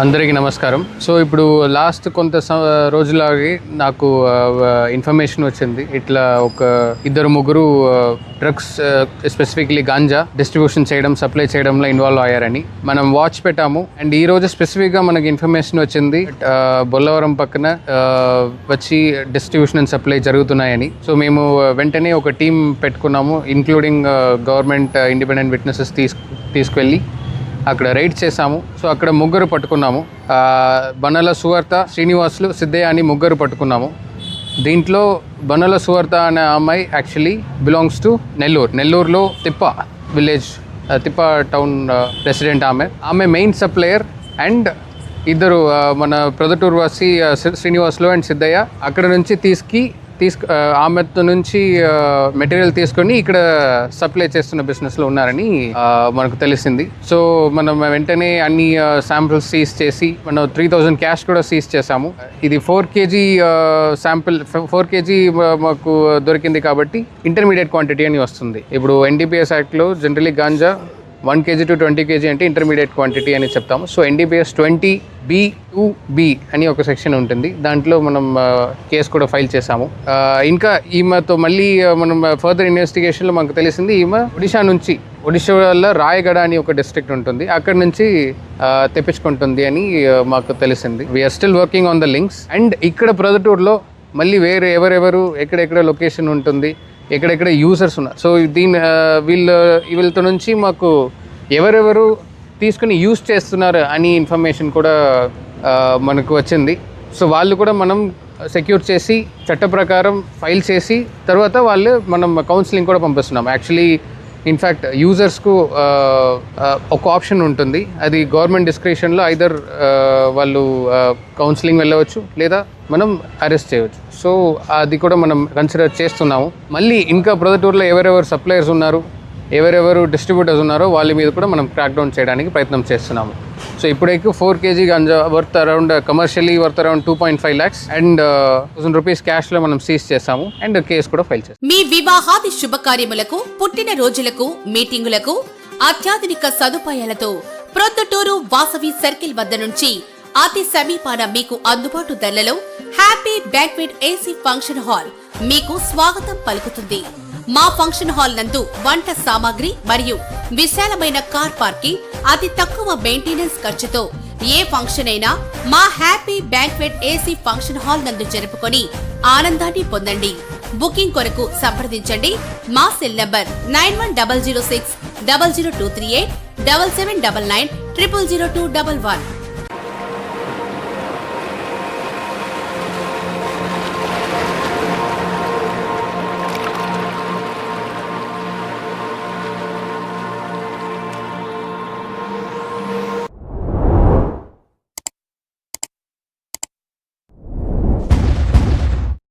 అందరికీ నమస్కారం. సో ఇప్పుడు లాస్ట్ కొంత రోజులాగి నాకు ఇన్ఫర్మేషన్ వచ్చింది, ఇట్లా ఒక ఇద్దరు ముగ్గురు డ్రగ్స్ స్పెసిఫిక్లీ గాంజా డిస్ట్రిబ్యూషన్ చేయడం, సప్లై చేయడంలో ఇన్వాల్వ్ అయ్యారని మనం వాచ్ పెట్టాము. అండ్ ఈ రోజు స్పెసిఫిక్గా మనకి ఇన్ఫర్మేషన్ వచ్చింది బొల్లవరం పక్కన వచ్చి డిస్ట్రిబ్యూషన్ అండ్ సప్లై జరుగుతున్నాయని. సో మేము వెంటనే ఒక టీం పెట్టుకున్నాము, ఇంక్లూడింగ్ గవర్నమెంట్ ఇండిపెండెంట్ విట్నెసెస్ తీసుకువెళ్ళి అక్కడ రైడ్ చేసాము. సో అక్కడ ముగ్గురు పట్టుకున్నాము, బనల సువార్త, శ్రీనివాసులు, సిద్ధయ్య అని ముగ్గురు పట్టుకున్నాము. దీంట్లో బనల సువార్త అనే అమ్మాయి యాక్చువల్లీ బిలాంగ్స్ టు నెల్లూరులో తిప్ప విలేజ్, తిప్ప టౌన్ రెసిడెంట్. ఆమె మెయిన్ సప్లయర్. అండ్ ఇద్దరు మన ప్రొద్దుటూరు వాసి శ్రీనివాసులు అండ్ సిద్ధయ్య అక్కడ నుంచి ఆమె నుంచి మెటీరియల్ తీసుకొని ఇక్కడ సప్లై చేస్తున్న బిజినెస్లో ఉన్నారని మనకు తెలిసింది. సో మనం వెంటనే అన్ని శాంపిల్స్ సీజ్ చేసి మనం 3000 క్యాష్ కూడా సీజ్ చేసాము. ఇది 4 kg శాంపిల్, 4 kg మాకు దొరికింది కాబట్టి ఇంటర్మీడియట్ క్వాంటిటీ అని వస్తుంది. ఇప్పుడు NDPS యాక్ట్లో generally ganja 1 kg to 20 kg అంటే ఇంటర్మీడియట్ క్వాంటిటీ అని చెప్తాము. సో NDPS 20B అని ఒక సెక్షన్ ఉంటుంది, దాంట్లో మనం కేసు కూడా ఫైల్ చేసాము. ఇంకా ఈమెతో మళ్ళీ మనం ఫర్దర్ ఇన్వెస్టిగేషన్లో మనకు తెలిసింది ఈమె ఒడిషాలో రాయగడ అని ఒక డిస్ట్రిక్ట్ ఉంటుంది, అక్కడ నుంచి తెప్పించుకుంటుంది అని మాకు తెలిసింది. We're still working on the links. And ఇక్కడ ప్రొద్దుటూరులో మళ్ళీ వేరే ఎవరెవరు ఎక్కడెక్కడ లొకేషన్ ఉంటుంది, ఎక్కడెక్కడ యూజర్స్ ఉన్నారు. సో వీళ్ళతో నుంచి మాకు ఎవరెవరు తీసుకుని యూజ్ చేస్తున్నారు అని ఇన్ఫర్మేషన్ కూడా మనకు వచ్చింది. సో వాళ్ళు కూడా మనం సెక్యూర్ చేసి చట్ట ప్రకారం ఫైల్ చేసి తర్వాత మనం కౌన్సిలింగ్ కూడా పంపిస్తున్నాం. యాక్చువల్లీ ఇన్ఫ్యాక్ట్ యూజర్స్కు ఒక ఆప్షన్ ఉంటుంది, అది గవర్నమెంట్ డిస్క్రిప్షన్లో ఐదర్ వాళ్ళు కౌన్సిలింగ్ వెళ్ళవచ్చు లేదా మనం అరెస్ట్ చేయవచ్చు. సో అది కూడా మనం కన్సిడర్ చేస్తున్నాము. మళ్ళీ ఇంకా ప్రొద్దుటూరులో ఎవరెవరు సప్లయర్స్ ఉన్నారు, ఎవరెవరు డిస్ట్రిబ్యూటర్స్ ఉన్నారో వాళ్ళ మీద కూడా మనం క్రాక్ డౌన్ చేయడానికి ప్రయత్నం చేస్తున్నాము. సో ఇప్పుడైతే 4 kg ganja worth around commercially worth around 2.5 lakhs and 1000 rupees cash లో మనం సీజ్ చేసాము అండ్ కేసు కూడా ఫైల్ చేసాము. మీ వివాహాది శుభకార్యములకు, పుట్టిన రోజులకు, మీటింగులకు అత్యాధునిక సదుపాయాలతో ప్రొద్దుటూరు వాసవి సర్కిల్ వద్ద నుంచి అతి సమీపాన మీకు అందుబాటు ధరలలో happy banquet AC function hall మీకు స్వాగతం పలుకుతుంది. మా ఫంక్షన్ హాల్ నందు వంట సామాగ్రి మరియు విశాలమైన కార్ పార్కింగ్, అతి తక్కువ మెయింటెనెన్స్ ఖర్చుతో ఏ ఫంక్షన్ అయినా మా happy banquet AC function hall నందు జరుపుకొని ఆనందాన్ని పొందండి. బుకింగ్ కొరకు సంప్రదించండి. మా సెల్ నంబర్ 9100600238 7799 000211.